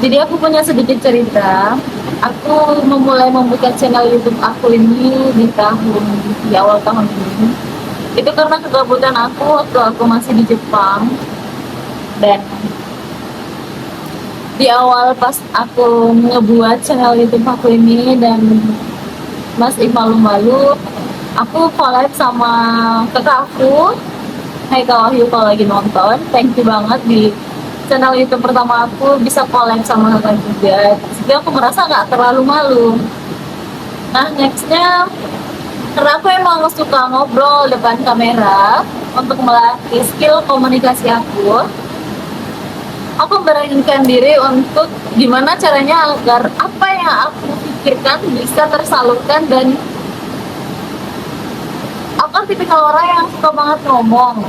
Jadi aku punya sedikit cerita. Aku memulai membuka channel YouTube aku ini di awal tahun ini. Itu karena kegabutan aku waktu aku masih di Jepang, dan di awal pas aku ngebuat channel YouTube aku ini dan masih malu-malu, aku collab sama kakak aku. Hai Kak Wahyu, kalau lagi nonton, thank you banget, di channel YouTube pertama aku bisa collab sama kakak juga. Jadi aku merasa nggak terlalu malu. Nah, nextnya, karena aku emang suka ngobrol depan kamera untuk melatih skill komunikasi aku beranikan diri untuk gimana caranya agar apa yang aku pikirkan bisa tersalurkan. Dan aku kan tipikal orang yang suka banget ngomong.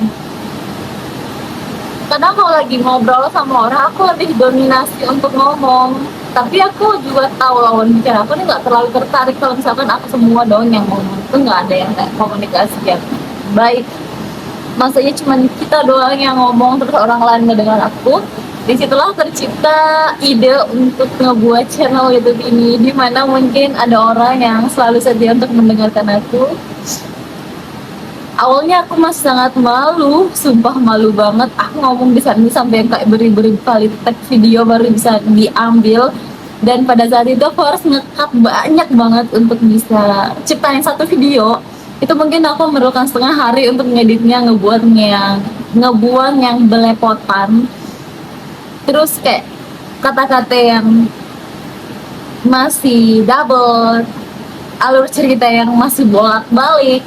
Kadang kalau lagi ngobrol sama orang, aku lebih dominasi untuk ngomong, tapi aku juga tahu lawan bicara aku nih nggak terlalu tertarik kalau misalkan aku semua dong yang ngomong. Itu nggak ada yang kayak komunikasi yang baik. Maksudnya cuma kita doang yang ngomong terus orang lain ngedengar aku. Disitulah tercipta ide untuk ngebuat channel YouTube ini, dimana mungkin ada orang yang selalu setia untuk mendengarkan aku. Awalnya aku masih sangat malu, sumpah malu banget. Aku ngomong di sana sampai kayak beribu-ribu kali tag video baru bisa diambil. Dan pada saat itu aku harus nge-cut banyak banget untuk bisa ciptain satu video. Itu mungkin aku memerlukan setengah hari untuk ngeditnya, ngebuang yang belepotan. Terus kayak kata-kata yang masih double, alur cerita yang masih bolak-balik.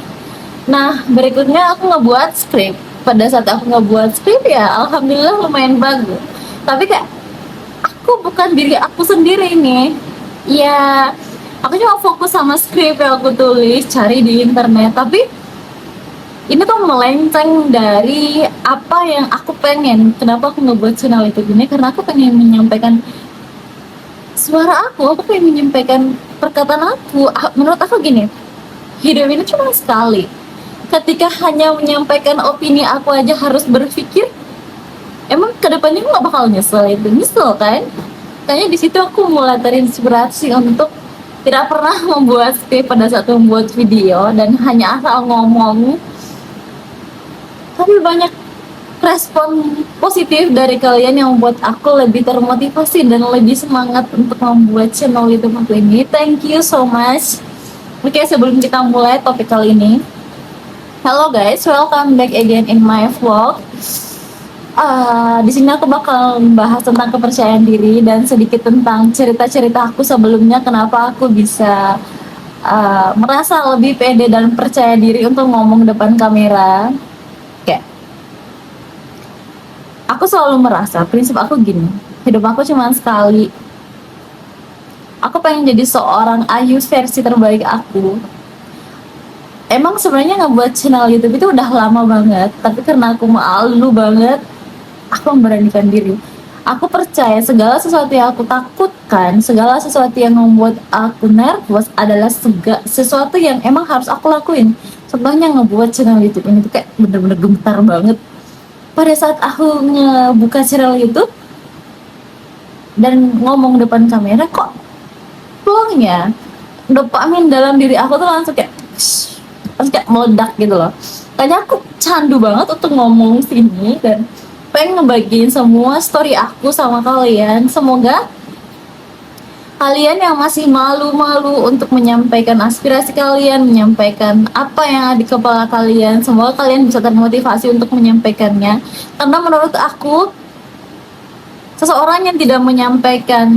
Nah, berikutnya aku ngebuat skrip. Pada saat aku ngebuat skrip ya, alhamdulillah lumayan bagus. Tapi kayak aku bukan diri aku sendiri nih. Ya, aku cuma fokus sama skrip yang aku tulis, cari di internet. Tapi ini tuh melenceng dari apa yang aku pengen. Kenapa aku ngebuat channel itu gini? Karena aku pengen menyampaikan suara aku pengen menyampaikan perkataan aku. Menurut aku gini, hidup ini cuma sekali. Ketika hanya menyampaikan opini aku aja harus berpikir, emang kedepannya aku gak bakal nyesel kan? Kayaknya di situ aku mulai terinspirasi untuk tidak pernah membuat skrip pada saat membuat video dan hanya asal ngomong. Tapi banyak respon positif dari kalian yang membuat aku lebih termotivasi dan lebih semangat untuk membuat channel YouTube aku ini. Thank you so much. Oke, sebelum kita mulai topik kali ini, hello guys, welcome back again in my vlog. Di sini aku bakal membahas tentang kepercayaan diri dan sedikit tentang cerita-cerita aku sebelumnya, kenapa aku bisa merasa lebih pede dan percaya diri untuk ngomong depan kamera. Oke, aku selalu merasa prinsip aku gini, hidup aku cuma sekali. Aku pengen jadi seorang Ayu versi terbaik aku. Emang sebenarnya ngebuat channel YouTube itu udah lama banget, tapi karena aku malu banget, aku memberanikan diri. Aku percaya segala sesuatu yang aku takutkan, segala sesuatu yang membuat aku nervous adalah sesuatu yang emang harus aku lakuin. Contohnya ngebuat channel YouTube ini tuh kayak bener-bener gemetar banget. Pada saat aku ngebuka channel YouTube dan ngomong depan kamera, kok plongnya dopamin dalam diri aku tuh langsung kayak terus kayak meledak gitu loh. Kayaknya aku candu banget untuk ngomong sini dan pengen ngebagiin semua story aku sama kalian. Semoga kalian yang masih malu-malu untuk menyampaikan aspirasi kalian, menyampaikan apa yang ada di kepala kalian, semoga kalian bisa termotivasi untuk menyampaikannya. Karena menurut aku, seseorang yang tidak menyampaikan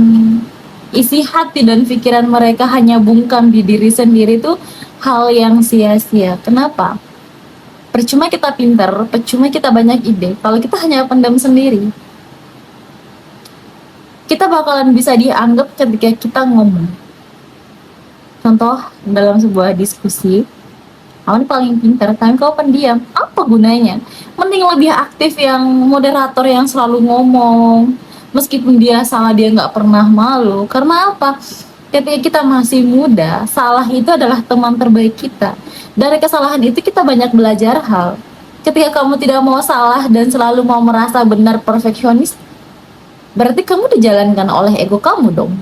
isi hati dan pikiran mereka, hanya bungkam di diri sendiri, itu hal yang sia-sia. Kenapa? Percuma kita pintar, percuma kita banyak ide, kalau kita hanya pendam sendiri. Kita bakalan bisa dianggap ketika kita ngomong. Contoh, dalam sebuah diskusi, kamu paling pintar, tapi kau pendiam, apa gunanya? Mending lebih aktif yang moderator yang selalu ngomong. Meskipun dia salah, dia nggak pernah malu. Karena apa? Ketika kita masih muda, salah itu adalah teman terbaik kita. Dari kesalahan itu kita banyak belajar hal. Ketika kamu tidak mau salah dan selalu mau merasa benar, perfeksionis, Berarti kamu dijalankan oleh ego kamu dong.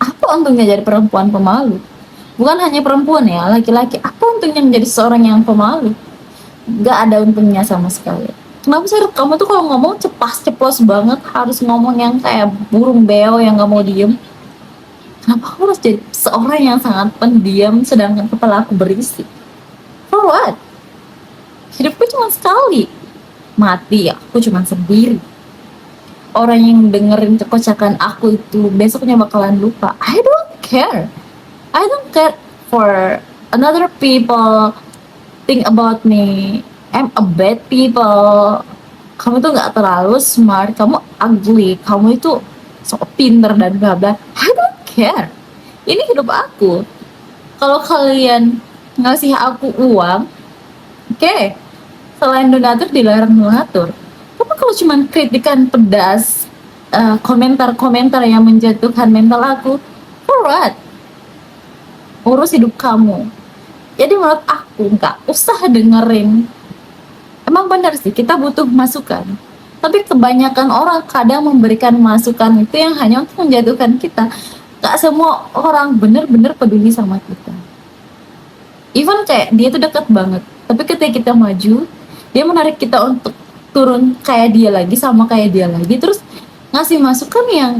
Apa untungnya jadi perempuan pemalu? Bukan hanya perempuan ya, laki-laki. Apa untungnya menjadi seorang yang pemalu? Gak ada untungnya sama sekali. Kenapa sih kamu tuh kalau ngomong cepas-ceplos banget, harus ngomong yang kayak burung beo yang gak mau diem? Kenapa aku harus jadi seorang yang sangat pendiam sedangkan kepala aku berisi? For what? Hidupku cuma sekali. Mati aku cuma sendiri. Orang yang dengerin kekocakan aku itu besoknya bakalan lupa. I don't care. I don't care for another people think about me. I'm a bad people. Kamu tuh nggak terlalu smart. Kamu ugly. Kamu itu sok pinter dan bla bla. I don't care. Ini hidup aku. Kalau kalian ngasih aku uang, oke. Selain donatur dilarang donatur. Tapi kalau cuma kritikan pedas, komentar-komentar yang menjatuhkan mental aku, for what? Urus hidup kamu. Jadi menurut aku nggak usah dengerin. Emang benar sih kita butuh masukan. Tapi kebanyakan orang kadang memberikan masukan itu yang hanya untuk menjatuhkan kita. Gak semua orang bener-bener peduli sama kita. Even kayak dia tuh dekat banget, tapi ketika kita maju, dia menarik kita untuk turun kayak dia lagi, sama kayak dia lagi, terus ngasih masukan yang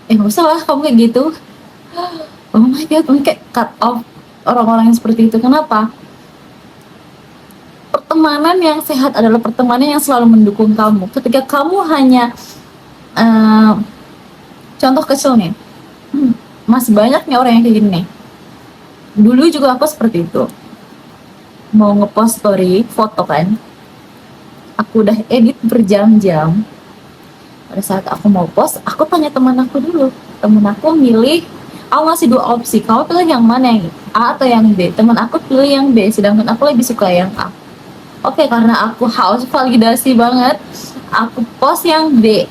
nggak usah lah kamu kayak gitu. Oh my god, kayak cut off orang-orang yang seperti itu. Kenapa? Pertemanan yang sehat adalah pertemanan yang selalu mendukung kamu. Ketika kamu hanya contoh kecil nih, masih banyaknya orang yang kayak gini nih. Dulu juga aku seperti itu, mau ngepost story foto kan, aku udah edit berjam-jam. Pada saat aku mau post, aku tanya teman aku dulu. Teman aku milih, aku ngasih 2 opsi, kamu pilih yang mana, yang A atau yang B? Teman aku pilih yang B, sedangkan aku lebih suka yang A. Oke, karena aku haus validasi banget, aku post yang B.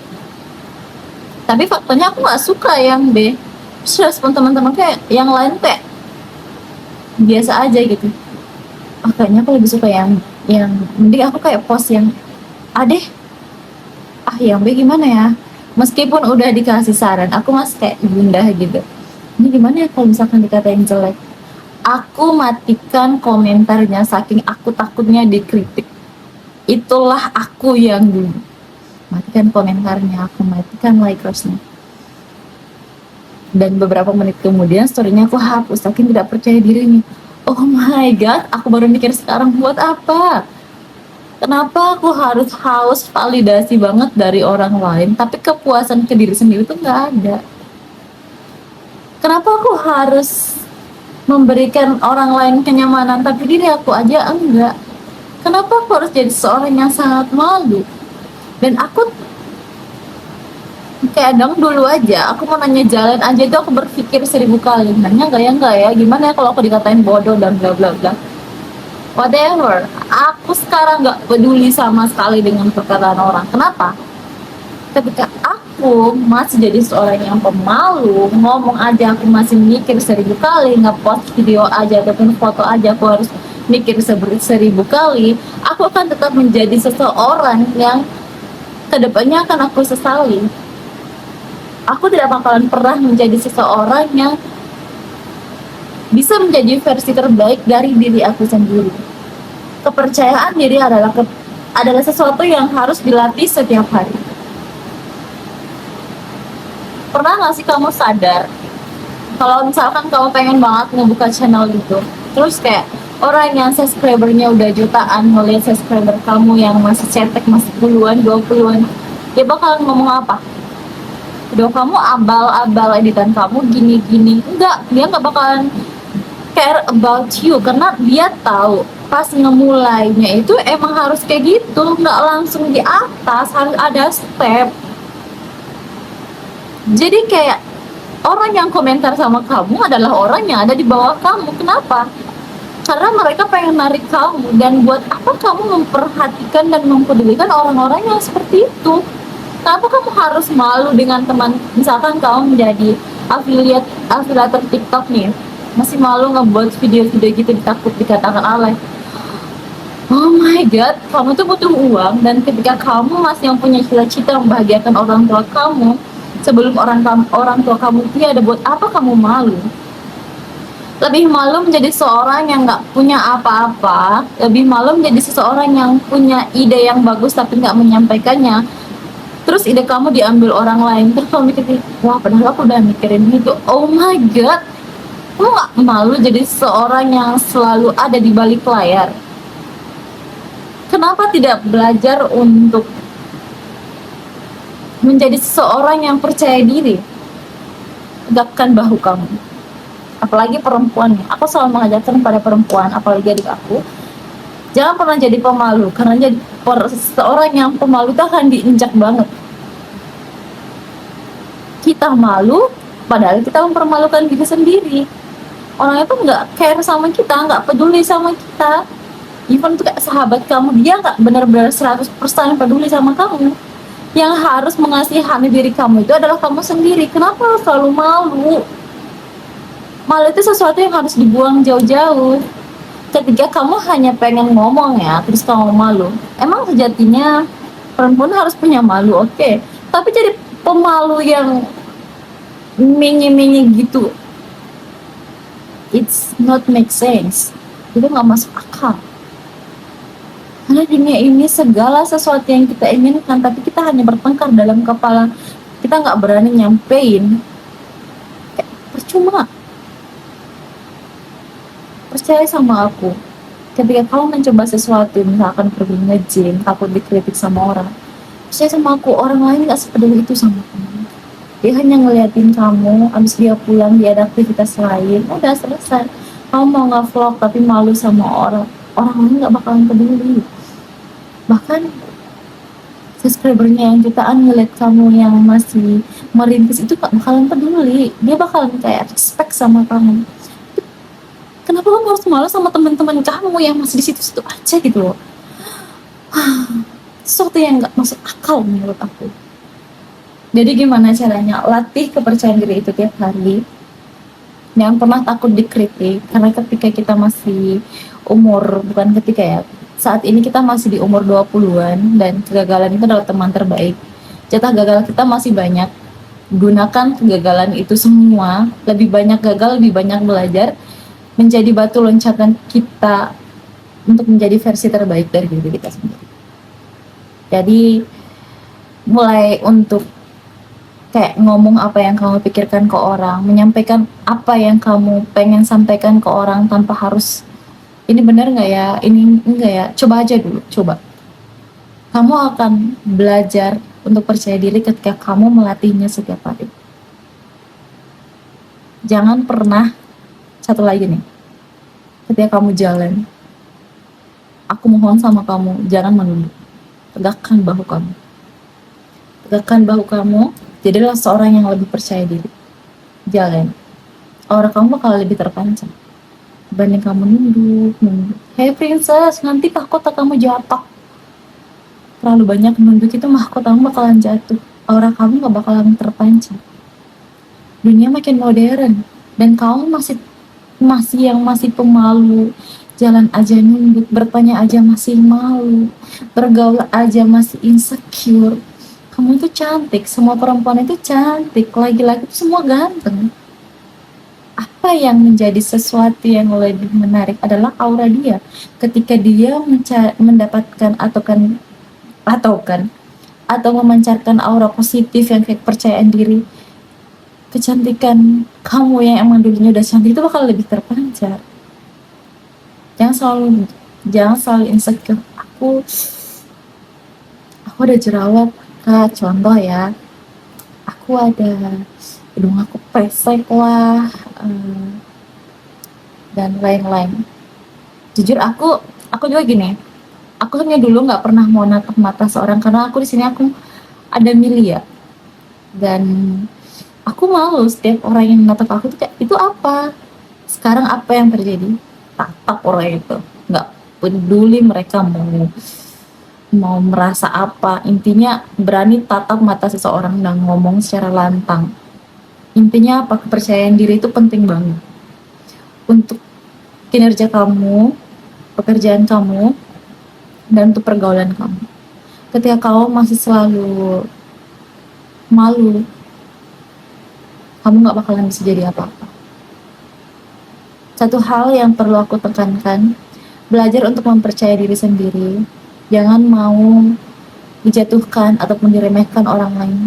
Tapi faktanya aku nggak suka yang B. Terus respon teman-teman kayak yang lain kayak biasa aja gitu. Kayaknya aku lebih suka yang mending aku kayak post yang A deh. Yang B gimana ya? Meskipun udah dikasih saran, aku masih kayak gundah gitu. Ini gimana ya kalau misalkan dikatain jelek? Aku matikan komentarnya saking aku takutnya dikritik. Itulah aku yang dulu. Matikan komentarnya, aku matikan likersnya. Dan beberapa menit kemudian storynya aku hapus saking tidak percaya dirinya. Oh my god, aku baru mikir sekarang, buat apa? Kenapa aku harus haus validasi banget dari orang lain, tapi kepuasan ke diri sendiri tuh nggak ada? Kenapa aku harus memberikan orang lain kenyamanan, tapi diri aku aja enggak? Kenapa aku harus jadi seorang yang sangat malu? Dan aku kadang dulu aja, aku mau nanya jalan aja itu aku berpikir 1000 kali, nanya enggak ya, gimana ya kalau aku dikatain bodoh dan bla bla bla. Whatever, aku sekarang nggak peduli sama sekali dengan perkataan orang. Kenapa? Ketika aku masih jadi seorang yang pemalu, ngomong aja aku masih mikir 1000 kali, nge-post video aja ataupun foto aja aku harus mikir 1000 kali, aku akan tetap menjadi seseorang yang kedepannya akan aku sesali. Aku tidak bakalan pernah menjadi seseorang yang bisa menjadi versi terbaik dari diri aku sendiri. Kepercayaan diri adalah sesuatu yang harus dilatih setiap hari. Pernah nggak sih kamu sadar kalau misalkan kamu pengen banget ngebuka channel gitu, terus kayak orang yang subscribernya udah jutaan ngeliat subscriber kamu yang masih cetek, masih puluhan, 20-an, dia bakal ngomong apa? Video kamu abal-abal, editan kamu gini-gini. Enggak, dia nggak bakalan care about you, karena dia tahu pas ngemulainya itu emang harus kayak gitu, nggak langsung di atas, harus ada step. Jadi kayak orang yang komentar sama kamu adalah orang yang ada di bawah kamu. Kenapa? Karena mereka pengen narik kamu. Dan buat apa kamu memperhatikan dan mempedulikan orang-orang yang seperti itu? Kenapa kamu harus malu dengan teman? Misalkan kamu menjadi afiliator TikTok nih, masih malu ngebuat video-video gitu, takut dikatakan alay. Oh my god, kamu tuh butuh uang, dan ketika kamu masih yang punya cita-cita membahagiakan orang tua kamu, sebelum orang tua kamu tiada, buat apa kamu malu? Lebih malu menjadi seorang yang nggak punya apa-apa, lebih malu menjadi seseorang yang punya ide yang bagus tapi nggak menyampaikannya, terus ide kamu diambil orang lain, terus kamu mikir, wah padahal aku udah mikirin itu. Oh my god, kamu nggak malu jadi seorang yang selalu ada di balik layar? Kenapa tidak belajar untuk menjadi seseorang yang percaya diri? Tegakkan bahu kamu. Apalagi perempuan, aku selalu mengajarkan pada perempuan, apalagi adik aku, jangan pernah jadi pemalu, karena jadi seorang yang pemalu itu akan diinjak banget. Kita malu, padahal kita mempermalukan diri sendiri. Orang itu nggak care sama kita, nggak peduli sama kita. Even tuh kayak sahabat kamu, dia nggak benar-benar 100% peduli sama kamu. Yang harus mengasihani diri kamu itu adalah kamu sendiri. Kenapa selalu malu? Malu itu sesuatu yang harus dibuang jauh-jauh. Ketika kamu hanya pengen ngomong ya, terus kamu malu. Emang sejatinya perempuan harus punya malu, oke. Tapi jadi pemalu yang mini-mini gitu, it's not make sense. Itu nggak masuk akal. Karena dunia ini segala sesuatu yang kita inginkan, tapi kita hanya bertengkar dalam kepala. Kita nggak berani nyampein. Percuma. Percaya sama aku. Ketika kamu mencoba sesuatu, misalkan pergi nge-gym, takut dikritik sama orang, percaya sama aku, orang lain nggak sepeduli itu sama kamu. Dia hanya ngeliatin kamu, abis dia pulang, dia ada aktivitas lain, udah selesai. Kamu mau nge-vlog tapi malu sama orang, orang lain nggak bakalan peduli. Bahkan subscribernya yang jutaan ngeliat kamu yang masih merintis itu gak bakalan peduli, dia bakalan kayak respect sama kamu. Kenapa kamu harus malu sama teman-teman kamu yang masih di situ-situ aja gitu loh? Sesuatu yang nggak masuk akal menurut aku. Jadi gimana caranya? Latih kepercayaan diri itu tiap hari. Jangan pernah takut dikritik, karena ketika kita masih bukan ketika ya, saat ini kita masih di umur 20-an, dan kegagalan itu adalah teman terbaik. Jatah gagal kita masih banyak. Gunakan kegagalan itu semua, lebih banyak gagal, lebih banyak belajar, menjadi batu loncatan kita untuk menjadi versi terbaik dari diri kita sendiri. Jadi mulai untuk kayak ngomong apa yang kamu pikirkan ke orang, menyampaikan apa yang kamu pengen sampaikan ke orang tanpa harus ini benar nggak ya, ini enggak ya, coba aja dulu, coba. Kamu akan belajar untuk percaya diri ketika kamu melatihnya setiap hari. Jangan pernah, satu lagi nih, ketika kamu jalan, aku mohon sama kamu, jangan menunduk. Tegakkan bahu kamu. Tegakkan bahu kamu, jadilah seorang yang lebih percaya diri. Jalan. Aura kamu bakal lebih terpancar dibanding kamu nunduk. Hey princess, nanti mahkota kamu jatuh. Terlalu banyak nunduk itu, mahkota kamu bakalan jatuh. Aura kamu gak bakalan terpancar. Dunia makin modern, dan kamu masih pemalu. Jalan aja nunduk, bertanya aja masih malu, bergaul aja masih insecure. Kamu itu cantik, semua perempuan itu cantik, laki-laki itu semua ganteng. Apa yang menjadi sesuatu yang lebih menarik adalah aura dia. Ketika dia mendapatkan atau memancarkan aura positif yang kayak kepercayaan diri, kecantikan kamu yang emang dulunya udah cantik itu bakal lebih terpancar. Jangan selalu insecure. Aku ada jerawat, Kak, contoh ya. Aku ada hidung aku pesek lah, dan lain-lain. Jujur aku juga gini. Aku hanya dulu nggak pernah mau natap mata seorang, karena aku di sini aku ada milia, dan aku malu setiap orang yang natap aku tuh kayak, itu apa? Sekarang apa yang terjadi? Tatap orang itu, nggak peduli mereka mau merasa apa, intinya berani tatap mata seseorang dan ngomong secara lantang. Intinya apa? Kepercayaan diri itu penting banget untuk kinerja kamu, pekerjaan kamu, dan untuk pergaulan kamu. Ketika kamu masih selalu malu, kamu gak bakalan bisa jadi apa-apa. Satu hal yang perlu aku tekankan, belajar untuk mempercayai diri sendiri. Jangan mau dijatuhkan ataupun diremehkan orang lain.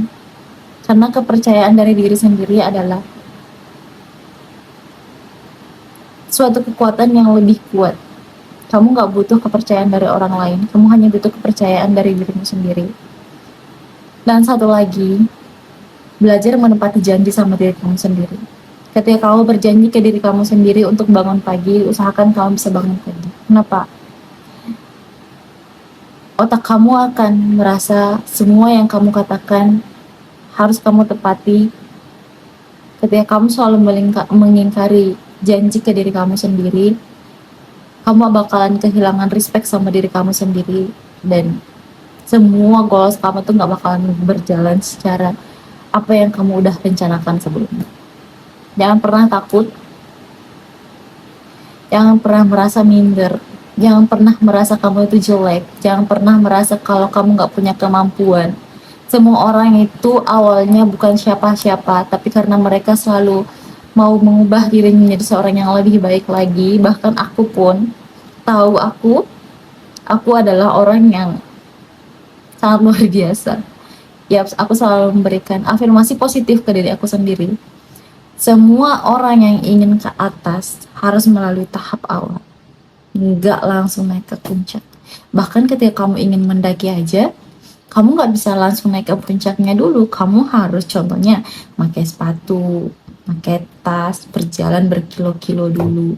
Karena kepercayaan dari diri sendiri adalah suatu kekuatan yang lebih kuat. Kamu gak butuh kepercayaan dari orang lain, kamu hanya butuh kepercayaan dari dirimu sendiri. Dan satu lagi, belajar menepati janji sama diri kamu sendiri. Ketika kamu berjanji ke diri kamu sendiri untuk bangun pagi, usahakan kamu bisa bangun pagi. Kenapa? Otak kamu akan merasa semua yang kamu katakan harus kamu tepati. Ketika kamu selalu mengingkari janji ke diri kamu sendiri, kamu bakalan kehilangan respect sama diri kamu sendiri, dan semua goals kamu tuh gak bakalan berjalan secara apa yang kamu udah rencanakan sebelumnya. Jangan pernah takut, jangan pernah merasa minder, jangan pernah merasa kamu itu jelek, jangan pernah merasa kalau kamu gak punya kemampuan. Semua orang itu awalnya bukan siapa-siapa, tapi karena mereka selalu mau mengubah dirinya menjadi seorang yang lebih baik lagi. Bahkan aku pun tahu aku adalah orang yang sangat luar biasa. Ya, aku selalu memberikan afirmasi positif ke diri aku sendiri. Semua orang yang ingin ke atas harus melalui tahap awal, nggak langsung naik ke puncak. Bahkan ketika kamu ingin mendaki aja, kamu nggak bisa langsung naik ke puncaknya dulu. Kamu harus contohnya pakai sepatu, pakai tas, berjalan berkilo-kilo dulu,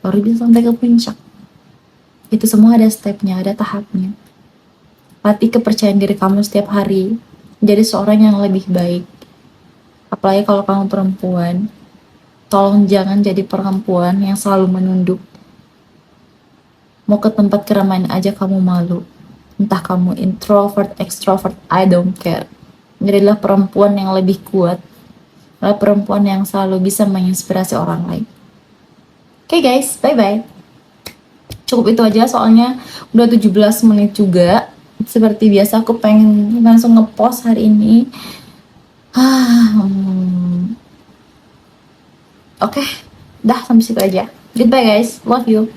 baru bisa sampai ke puncak. Itu semua ada stepnya, ada tahapnya. Latih kepercayaan diri kamu setiap hari, jadi seorang yang lebih baik. Apalagi kalau kamu perempuan, tolong jangan jadi perempuan yang selalu menunduk. Mau ke tempat keramaian aja kamu malu. Entah kamu introvert, extrovert, I don't care. Jadilah perempuan yang lebih kuat. Adalah perempuan yang selalu bisa menginspirasi orang lain. Oke guys, bye-bye. Cukup itu aja, soalnya udah 17 menit juga. Seperti biasa aku pengen langsung ngepost hari ini. Oke, dah sampai situ aja. Goodbye guys, love you.